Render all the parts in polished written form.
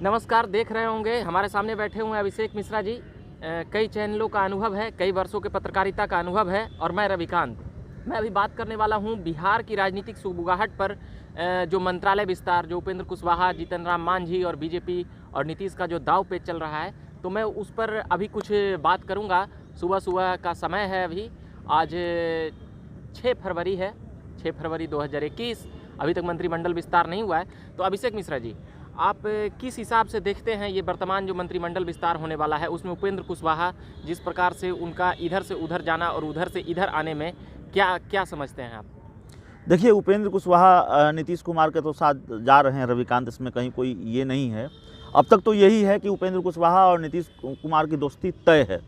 नमस्कार। देख रहे होंगे हमारे सामने बैठे हुए हैं अभिषेक मिश्रा जी। कई चैनलों का अनुभव है, कई वर्षों के पत्रकारिता का अनुभव है और मैं रविकांत। मैं अभी बात करने वाला हूं बिहार की राजनीतिक सुगबुगाहट पर। जो मंत्रालय विस्तार, जो उपेंद्र कुशवाहा, जीतन राम मांझी और बीजेपी और नीतीश का जो दाव पेच चल रहा है, तो मैं उस पर अभी कुछ बात करूंगा। सुबह सुबह का समय है, अभी आज 6 फरवरी है, 6 फरवरी 2021। अभी तक मंत्रिमंडल विस्तार नहीं हुआ है। तो अभिषेक मिश्रा जी, आप किस हिसाब से देखते हैं ये वर्तमान जो मंत्रिमंडल विस्तार होने वाला है, उसमें उपेंद्र कुशवाहा जिस प्रकार से उनका इधर से उधर जाना और उधर से इधर आने में क्या समझते हैं आप? देखिए, उपेंद्र कुशवाहा नीतीश कुमार के तो साथ जा रहे हैं रविकांत, इसमें कहीं कोई ये नहीं है। अब तक तो यही है कि उपेंद्र कुशवाहा और नीतीश कुमार की दोस्ती तय है।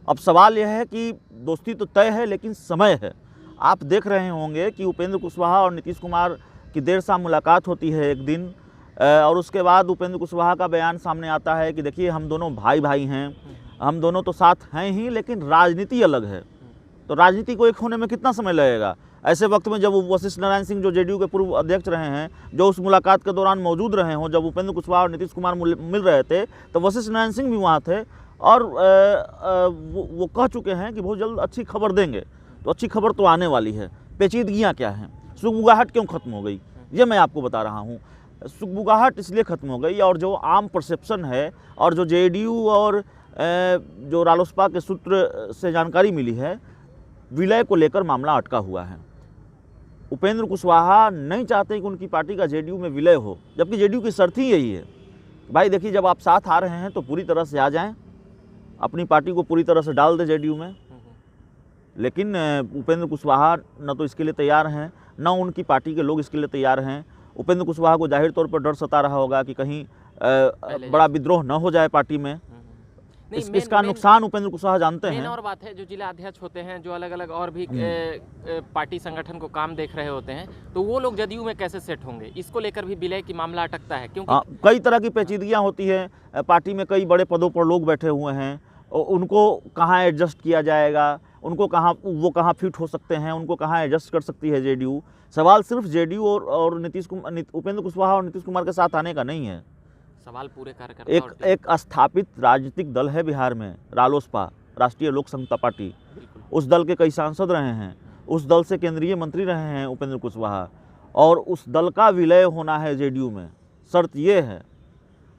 अब सवाल यह है कि दोस्ती तो तय है, लेकिन समय है। आप देख रहे होंगे कि उपेंद्र कुशवाहा और नीतीश कुमार की देर शाम मुलाकात होती है एक दिन, और उसके बाद उपेंद्र कुशवाहा का बयान सामने आता है कि देखिए, हम दोनों भाई भाई हैं, हम दोनों तो साथ हैं ही, लेकिन राजनीति अलग है। तो राजनीति को एक होने में कितना समय लगेगा? ऐसे वक्त में जब वशिष्ठ नारायण सिंह, जो जेडीयू के पूर्व अध्यक्ष रहे हैं, जो उस मुलाकात के दौरान मौजूद रहे हों, जब उपेंद्र कुशवाहा और नीतीश कुमार मिल रहे थे, तो वशिष्ठ नारायण सिंह भी वहाँ थे और वो कह चुके हैं कि बहुत जल्द अच्छी खबर देंगे। तो अच्छी खबर तो आने वाली है। पेचीदगियाँ क्या हैं? सुगबुगाहट क्यों खत्म हो गई, ये मैं आपको बता रहा हूँ। सुगबुगाहट इसलिए खत्म हो गई, और जो आम परसेप्शन है और जो जेडीयू और जो रालोसपा के सूत्र से जानकारी मिली है, विलय को लेकर मामला अटका हुआ है। उपेंद्र कुशवाहा नहीं चाहते कि उनकी पार्टी का जेडीयू में विलय हो, जबकि जेडीयू की शर्त ही यही है। भाई देखिए, जब आप साथ आ रहे हैं तो पूरी तरह से आ जाएं, अपनी पार्टी को पूरी तरह से डाल दें जेडीयू में। लेकिन उपेंद्र कुशवाहा न तो इसके लिए तैयार हैं, न उनकी पार्टी के लोग इसके लिए तैयार हैं। उपेंद्र कुशवाहा को जाहिर तौर पर डर सता रहा होगा कि कहीं बड़ा विद्रोह न हो जाए पार्टी में। इसका नुकसान उपेंद्र कुशवाहा जानते हैं। और बात है, जो जिला अध्यक्ष होते हैं, जो अलग अलग और भी पार्टी संगठन को काम देख रहे होते हैं, तो वो लोग जदयू में कैसे सेट होंगे? इसको लेकर भी विलय की मामला अटकता है, क्योंकि कई तरह की पेचीदगियां होती है। पार्टी में कई बड़े पदों पर लोग बैठे हुए हैं, उनको कहाँ एडजस्ट किया जाएगा, उनको कहाँ फिट हो सकते हैं, उनको कहाँ एडजस्ट कर सकती है जेडीयू। सवाल सिर्फ जेडीयू और उपेंद्र कुशवाहा और नीतीश कुमार के साथ आने का नहीं है। सवाल पूरे कार्यकर्ता एक स्थापित राजनीतिक दल है बिहार में, रालोसपा, राष्ट्रीय लोक समता पार्टी। उस दल के कई सांसद रहे हैं, उस दल से केंद्रीय मंत्री रहे हैं उपेंद्र कुशवाहा, और उस दल का विलय होना है जेडीयू में। शर्त ये है।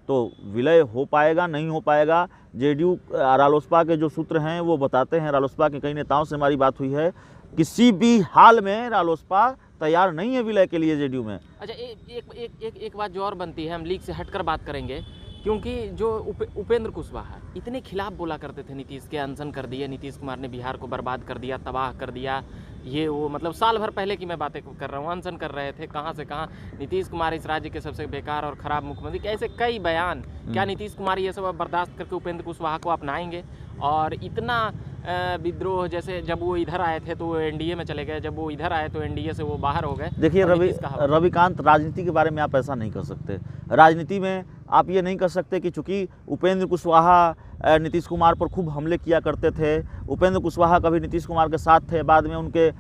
तो विलय हो पाएगा, नहीं हो पाएगा, जेडीयू रालोसपा के जो सूत्र हैं वो बताते हैं। रालोसपा के कई नेताओं से हमारी बात हुई है, किसी भी हाल में रालोसपा तैयार नहीं है विलय के लिए जेडीयू में। अच्छा, एक बात जो और बनती है, हम लीग से हटकर बात करेंगे, क्योंकि जो उपेंद्र कुशवाहा इतने खिलाफ बोला करते थे नीतीश के, अनशन कर दिए, नीतीश कुमार ने बिहार को बर्बाद कर दिया, तबाह कर दिया, ये वो, मतलब साल भर पहले की मैं बातें कर रहा हूँ, अनशन कर रहे थे, कहाँ से कहाँ नीतीश कुमार इस राज्य के सबसे बेकार और ख़राब मुख्यमंत्री, ऐसे कई बयान। क्या नीतीश कुमार ये सब बर्दाश्त करके उपेंद्र कुशवाहा को अपनाएंगे? और इतना विद्रोह, जैसे जब वो इधर आए थे तो वो एनडीए में चले गए, जब वो इधर आए तो एनडीए से वो बाहर हो गए। देखिए रविकांत, राजनीति के बारे में आप ऐसा नहीं कर सकते। राजनीति में आप ये नहीं कर सकते कि चूंकि उपेंद्र कुशवाहा नीतीश कुमार पर खूब हमले किया करते थे, उपेंद्र कुशवाहा कभी नीतीश कुमार के साथ थे, बाद में उनके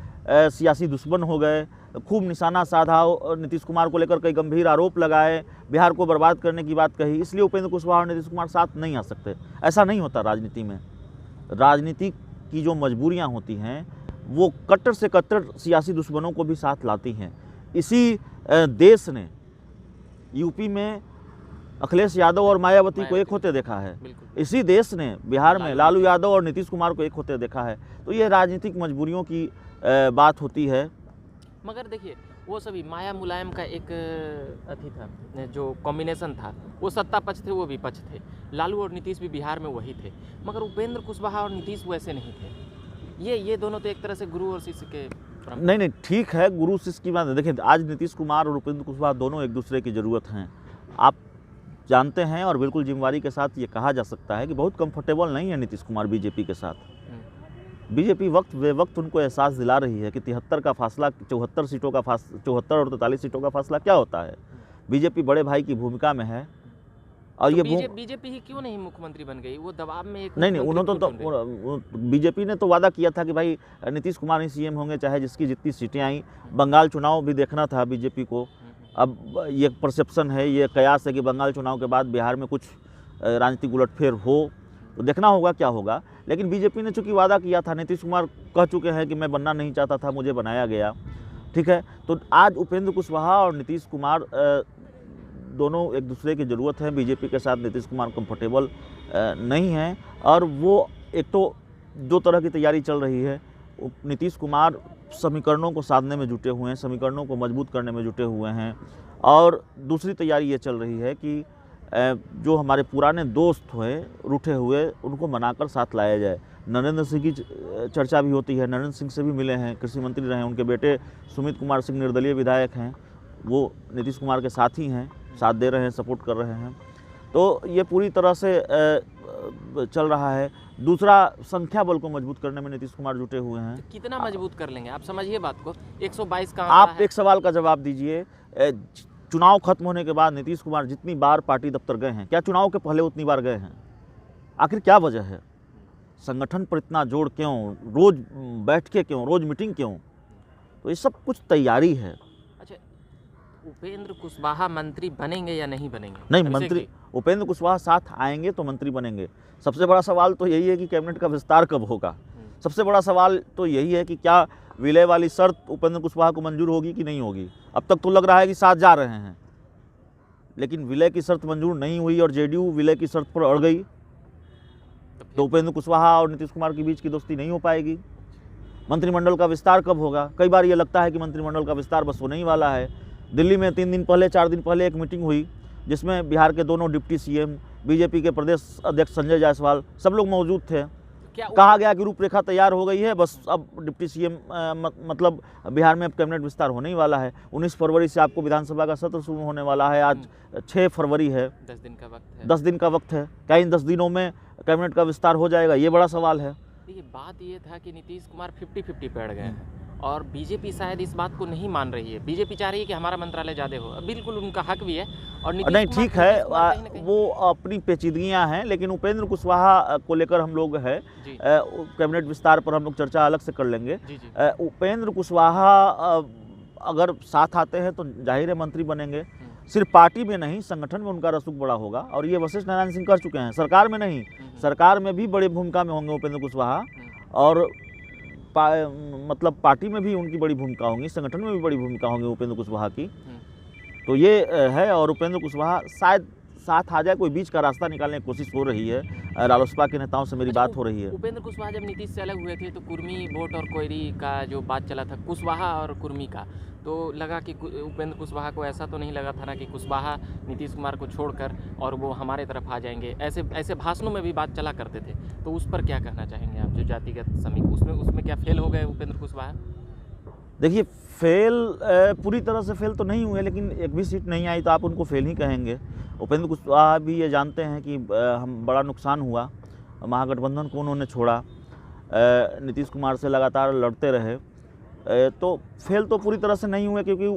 सियासी दुश्मन हो गए, खूब निशाना साधा, नीतीश कुमार को लेकर कई गंभीर आरोप लगाए, बिहार को बर्बाद करने की बात कही, इसलिए उपेंद्र कुशवाहा और नीतीश कुमार साथ नहीं आ सकते। ऐसा नहीं होता राजनीति में। राजनीति की जो मजबूरियां होती हैं वो कट्टर से कट्टर सियासी दुश्मनों को भी साथ लाती हैं। इसी देश ने यूपी में अखिलेश यादव और मायावती को एक होते देखा है। इसी देश ने बिहार में लालू यादव और नीतीश कुमार को एक होते देखा है। तो ये राजनीतिक मजबूरियों की बात होती है। मगर देखिए, वो सभी माया मुलायम का एक अथी था, जो कॉम्बिनेशन था, वो सत्ता पक्ष थे, वो विपक्ष थे। लालू और नीतीश भी बिहार में वही थे, मगर उपेंद्र कुशवाहा और नीतीश वैसे नहीं थे। ये दोनों तो एक तरह से गुरु और शिष्य के नहीं, ठीक है, गुरु शिष्य की बात है। देखिए, आज नीतीश कुमार और उपेंद्र कुशवाहा दोनों एक दूसरे की ज़रूरत हैं। आप जानते हैं, और बिल्कुल जिम्मेवारी के साथ ये कहा जा सकता है कि बहुत कंफर्टेबल नहीं है नीतीश कुमार बीजेपी के साथ। बीजेपी वक्त बे वक्त उनको एहसास दिला रही है कि 73 का फासला, 74 सीटों का 74 और 43 सीटों का फासला क्या होता है। बीजेपी बड़े भाई की भूमिका में है, और तो ये बीजेपी ही क्यों नहीं मुख्यमंत्री बन गई? वो दबाव में एक नहीं, उन्होंने तो बीजेपी ने तो वादा किया था कि भाई नीतीश कुमार ही सीएम होंगे, चाहे जिसकी जितनी सीटें आई। बंगाल चुनाव भी देखना था बीजेपी को, अब ये परसेप्शन है, ये कयास है कि बंगाल चुनाव के बाद बिहार में कुछ राजनीतिक उलटफेर हो, तो देखना होगा क्या होगा। लेकिन बीजेपी ने चूंकि वादा किया था, नीतीश कुमार कह चुके हैं कि मैं बनना नहीं चाहता था, मुझे बनाया गया, ठीक है। तो आज उपेंद्र कुशवाहा और नीतीश कुमार दोनों एक दूसरे की ज़रूरत है। बीजेपी के साथ नीतीश कुमार कंफर्टेबल नहीं हैं, और वो एक तो दो तरह की तैयारी चल रही है। नीतीश कुमार समीकरणों को साधने में जुटे हुए हैं, समीकरणों को मजबूत करने में जुटे हुए हैं, और दूसरी तैयारी ये चल रही है कि जो हमारे पुराने दोस्त हुए रूठे हुए, उनको मनाकर साथ लाया जाए। नरेंद्र सिंह की चर्चा भी होती है, नरेंद्र सिंह से भी मिले हैं, कृषि मंत्री रहे हैं, उनके बेटे सुमित कुमार सिंह निर्दलीय विधायक हैं, वो नीतीश कुमार के साथ ही हैं, साथ दे रहे हैं, सपोर्ट कर रहे हैं। तो ये पूरी तरह से चल रहा है। दूसरा, संख्या बल को मजबूत करने में नीतीश कुमार जुटे हुए हैं। तो कितना मजबूत कर लेंगे आप, समझिए बात को। 122 का आप आंकड़ा है। एक सवाल का जवाब दीजिए, चुनाव खत्म होने के बाद नीतीश कुमार जितनी बार पार्टी दफ्तर गए हैं, क्या चुनाव के पहले उतनी बार गए हैं? आखिर क्या वजह है? संगठन पर इतना जोर क्यों? रोज बैठ के क्यों? रोज मीटिंग क्यों? तो ये सब कुछ तैयारी है। अच्छा, उपेंद्र कुशवाहा मंत्री बनेंगे या नहीं बनेंगे? नहीं, अभिषेक मंत्री जी? उपेंद्र कुशवाहा साथ आएंगे तो मंत्री बनेंगे। सबसे बड़ा सवाल तो यही है कि कैबिनेट का विस्तार कब होगा। सबसे बड़ा सवाल तो यही है कि क्या विलय वाली शर्त उपेंद्र कुशवाहा को मंजूर होगी कि नहीं होगी। अब तक तो लग रहा है कि साथ जा रहे हैं, लेकिन विलय की शर्त मंजूर नहीं हुई और जेडीयू विलय की शर्त पर अड़ गई, तो उपेंद्र कुशवाहा और नीतीश कुमार के बीच की दोस्ती नहीं हो पाएगी। मंत्रिमंडल का विस्तार कब होगा? कई बार ये लगता है कि मंत्रिमंडल का विस्तार बस होने ही वाला है। दिल्ली में 3 दिन पहले 4 दिन पहले एक मीटिंग हुई, जिसमें बिहार के दोनों डिप्टी सीएम, बीजेपी के प्रदेश अध्यक्ष संजय जायसवाल, सब लोग मौजूद थे। क्या कहा गया कि रूपरेखा तैयार हो गई है, बस अब डिप्टी सीएम मतलब बिहार में अब कैबिनेट विस्तार होने ही वाला है। 19 फरवरी से आपको विधानसभा का सत्र शुरू होने वाला है। आज 6 फरवरी है, 10 दिन का वक्त है। 10 दिन का वक्त है। क्या इन 10 दिनों में कैबिनेट का विस्तार हो जाएगा? ये बड़ा सवाल है। देखिए, बात ये था कि नीतीश कुमार 50-50 पे अड़ गए हैं, और बीजेपी शायद इस बात को नहीं मान रही है। बीजेपी चाह रही है कि हमारा मंत्रालय ज़्यादा हो, बिल्कुल उनका हक भी है। और नीतीश नहीं, कुमार ठीक है, कहीं ना कहीं- वो अपनी पेचीदगियां हैं, लेकिन उपेंद्र कुशवाहा को लेकर हम लोग है जी कैबिनेट विस्तार पर हम लोग चर्चा अलग से कर लेंगे। जी जी। उपेंद्र कुशवाहा अगर साथ आते हैं तो जाहिर है मंत्री बनेंगे। सिर्फ पार्टी में नहीं, संगठन में उनका रसूख बड़ा होगा, और ये वशिष्ठ नारायण सिंह कर चुके हैं। सरकार में नहीं, सरकार में भी बड़ी भूमिका में होंगे उपेंद्र कुशवाहा, और मतलब पार्टी में भी उनकी बड़ी भूमिका होगी, संगठन में भी बड़ी भूमिका होगी उपेंद्र कुशवाहा की। तो ये है, और उपेंद्र कुशवाहा शायद साथ आ जाए, कोई बीच का रास्ता निकालने की कोशिश हो रही है। रालोसपा के नेताओं से मेरी बात हो रही है। उपेंद्र कुशवाहा जब नीतीश से अलग हुए थे तो कुर्मी वोट और कोयरी का जो बात चला था, कुशवाहा और कुर्मी का, तो लगा कि उपेंद्र कुशवाहा को ऐसा तो नहीं लगा था ना कि कुशवाहा नीतीश कुमार को छोड़कर और वो हमारे तरफ आ जाएंगे। ऐसे भाषणों में भी बात चला करते थे। तो उस पर क्या कहना चाहेंगे आप, जो जातिगत समीकरण, उसमें क्या फेल हो गए उपेंद्र कुशवाहा? देखिए, फेल पूरी तरह से फेल तो नहीं हुए, लेकिन एक भी सीट नहीं आई तो आप उनको फेल ही कहेंगे। उपेंद्र कुशवाहा भी ये जानते हैं कि हम बड़ा नुकसान हुआ, महागठबंधन को उन्होंने छोड़ा, नीतीश कुमार से लगातार लड़ते रहे, तो फेल तो पूरी तरह से नहीं हुए, क्योंकि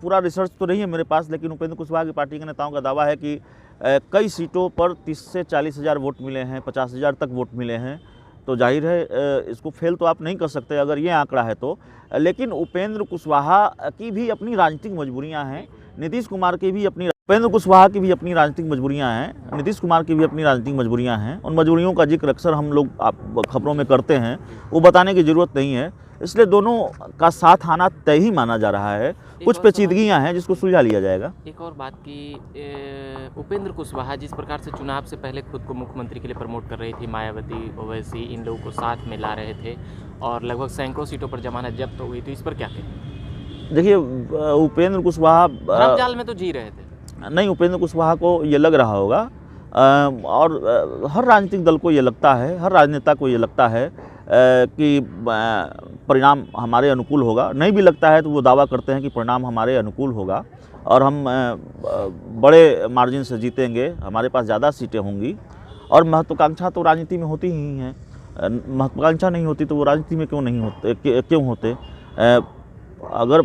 पूरा रिसर्च तो नहीं है मेरे पास, लेकिन उपेंद्र कुशवाहा की पार्टी के नेताओं का दावा है कि कई सीटों पर 30 से 40 हज़ार वोट मिले हैं, 50 हज़ार तक वोट मिले हैं। तो जाहिर है इसको फेल तो आप नहीं कर सकते अगर ये आंकड़ा है तो। लेकिन उपेंद्र कुशवाहा की भी अपनी राजनीतिक मजबूरियां हैं, नीतीश कुमार की भी अपनी, उपेंद्र कुशवाहा की भी अपनी राजनीतिक मजबूरियां हैं, नीतीश कुमार की भी अपनी राजनीतिक मजबूरियां हैं। उन मजबूरियों का जिक्र अक्सर हम लोग खबरों में करते हैं, वो बताने की ज़रूरत नहीं है। इसलिए दोनों का साथ आना तय ही माना जा रहा है। कुछ पेचीदगियां हैं जिसको सुलझा लिया जाएगा। एक और बात की, उपेंद्र कुशवाहा जिस प्रकार से चुनाव से पहले खुद को मुख्यमंत्री के लिए प्रमोट कर रही थी, मायावती, ओवैसी, इन लोगों को साथ में ला रहे थे, और लगभग सैकड़ों सीटों पर जमानत जब्त हो गई, तो इस पर क्या कहें? देखिए, उपेंद्र कुशवाहा भ्रमजाल में तो जी रहे थे। नहीं, उपेंद्र कुशवाहा को ये लग रहा होगा, और हर राजनीतिक दल को ये लगता है, हर राजनेता को ये लगता है कि परिणाम हमारे अनुकूल होगा। नहीं भी लगता है तो वो दावा करते हैं कि परिणाम हमारे अनुकूल होगा और हम बड़े मार्जिन से जीतेंगे, हमारे पास ज़्यादा सीटें होंगी। और महत्वाकांक्षा तो राजनीति में होती ही हैं, महत्वाकांक्षा नहीं होती तो वो राजनीति में क्यों होते? अगर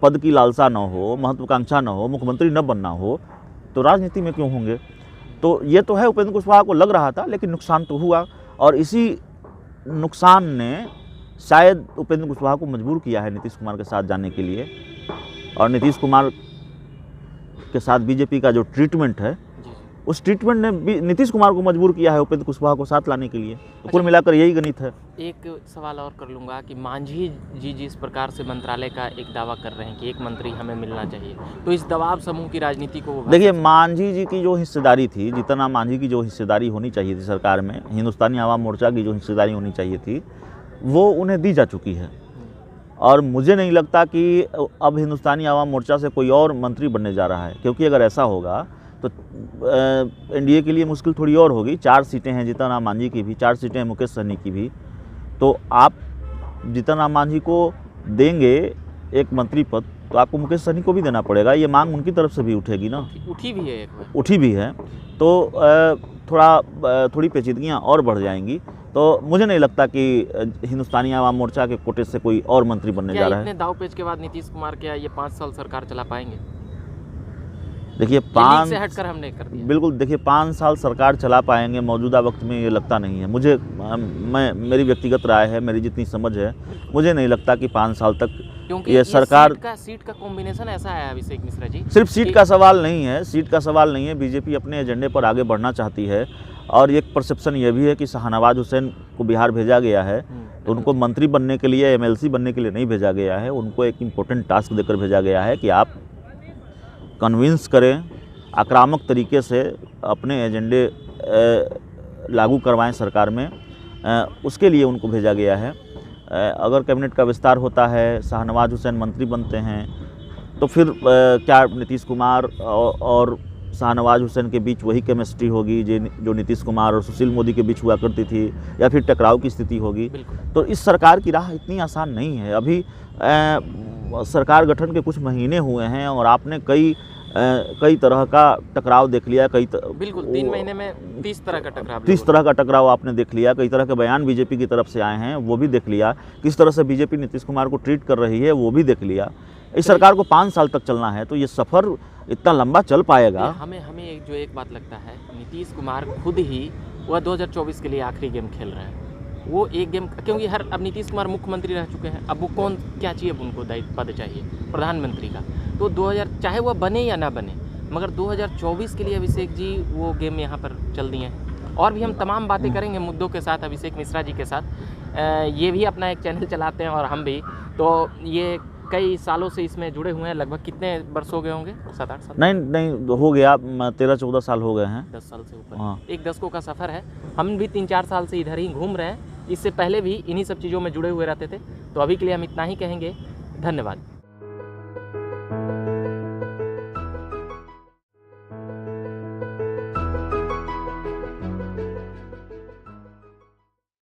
पद की लालसा न हो, महत्वाकांक्षा न हो, मुख्यमंत्री न बनना हो, तो राजनीति में क्यों होंगे? तो ये तो है, उपेंद्र कुशवाहा को लग रहा था, लेकिन नुकसान तो हुआ, और इसी नुकसान ने शायद उपेंद्र कुशवाहा को मजबूर किया है नीतीश कुमार के साथ जाने के लिए। और नीतीश कुमार के साथ बीजेपी का जो ट्रीटमेंट है, जी जी। उस ट्रीटमेंट ने भी नीतीश कुमार को मजबूर किया है उपेंद्र कुशवाहा को साथ लाने के लिए। तो कुल मिलाकर यही गणित है। एक सवाल और कर लूँगा कि मांझी जी जिस प्रकार से मंत्रालय का एक दावा कर रहे हैं कि एक मंत्री हमें मिलना चाहिए, तो इस दबाव समूह की राजनीति को वो देखिए, मांझी जी की जो हिस्सेदारी थी, जीतन राम मांझी की जो हिस्सेदारी होनी चाहिए थी सरकार में, हिंदुस्तानी आवाम मोर्चा की जो हिस्सेदारी होनी चाहिए थी, वो उन्हें दी जा चुकी है। और मुझे नहीं लगता कि अब हिंदुस्तानी आवाम मोर्चा से कोई और मंत्री बनने जा रहा है, क्योंकि अगर ऐसा होगा तो एनडीए के लिए मुश्किल थोड़ी और होगी। 4 सीटें हैं जीतन राम मांझी की भी, 4 सीटें हैं मुकेश सहनी की भी। तो आप जीतन राम मांझी को देंगे एक मंत्री पद, तो आपको मुकेश सहनी को भी देना पड़ेगा। ये मांग उनकी तरफ से भी उठेगी ना, उठी भी है एक बार। उठी भी है। तो थोड़ी पेचीदगियाँ और बढ़ जाएंगी। तो मुझे नहीं लगता कि हिंदुस्तानी आवाम मोर्चा के कोटे से कोई और मंत्री बनने जा रहा है। इतने दाव पेच के बाद नीतीश कुमार क्या ये 5 साल सरकार चला पाएंगे? देखिए, लीग से हटकर हमने कर दिया। बिल्कुल, देखिए 5 साल सरकार चला पाएंगे मौजूदा वक्त में, ये लगता नहीं है मुझे। मेरी व्यक्तिगत राय है, मेरी जितनी समझ है, मुझे नहीं लगता कि 5 साल तक क्योंकि ये सरकार सीट का कॉम्बिनेशन ऐसा है अभिषेक मिश्रा जी। सिर्फ सीट का सवाल नहीं है, सीट का सवाल नहीं है। बीजेपी अपने एजेंडे पर आगे बढ़ना चाहती है। और एक परसेप्शन ये भी है कि शाहनवाज हुसैन को बिहार भेजा गया है, तो उनको मंत्री बनने के लिए, एमएलसी बनने के लिए नहीं भेजा गया है। उनको एक इम्पोर्टेंट टास्क देकर भेजा गया है कि आप कन्विंस करें, आक्रामक तरीके से अपने एजेंडे लागू करवाएं सरकार में। उसके लिए उनको भेजा गया है। अगर कैबिनेट का विस्तार होता है, शाहनवाज हुसैन मंत्री बनते हैं, तो फिर क्या नीतीश कुमार और शाहनवाज हुसैन के बीच वही केमिस्ट्री होगी जो नीतीश कुमार और सुशील मोदी के बीच हुआ करती थी, या फिर टकराव की स्थिति होगी? तो इस सरकार की राह इतनी आसान नहीं है। अभी सरकार गठन के कुछ महीने हुए हैं और आपने कई तरह का टकराव देख लिया। बिल्कुल 3 महीने में 30 तरह का टकराव, 30 तरह का टकराव आपने देख लिया। कई तरह के बयान बीजेपी की तरफ से आए हैं, वो भी देख लिया। किस तरह से बीजेपी नीतीश कुमार को ट्रीट कर रही है, वो भी देख लिया। इस सरकार को 5 साल तक चलना है, तो ये सफ़र इतना लंबा चल पाएगा? हमें एक बात लगता है, नीतीश कुमार खुद ही वह 2024 के लिए आखिरी गेम खेल रहे हैं। वो एक गेम, क्योंकि अब नीतीश कुमार मुख्यमंत्री रह चुके हैं, अब वो क्या चाहिए, अब उनको दायित्व पद चाहिए प्रधानमंत्री का। तो 2000 चाहे वह बने या ना बने, मगर 2024 के लिए अभिषेक जी वो गेम यहाँ पर चल दिए हैं। और भी हम तमाम बातें करेंगे मुद्दों के साथ अभिषेक मिश्रा जी के साथ। ये भी अपना एक चैनल चलाते हैं और हम भी, तो ये कई सालों से इसमें जुड़े हुए हैं। लगभग कितने वर्ष हो गए होंगे? 7-8 साल? नहीं, हो गया 13-14 साल हो गए हैं। 10 साल से ऊपर। हाँ। एक दशकों का सफ़र है। हम भी 3-4 साल से इधर ही घूम रहे हैं। इससे पहले भी इन्हीं सब चीज़ों में जुड़े हुए रहते थे। तो अभी के लिए हम इतना ही कहेंगे। धन्यवाद।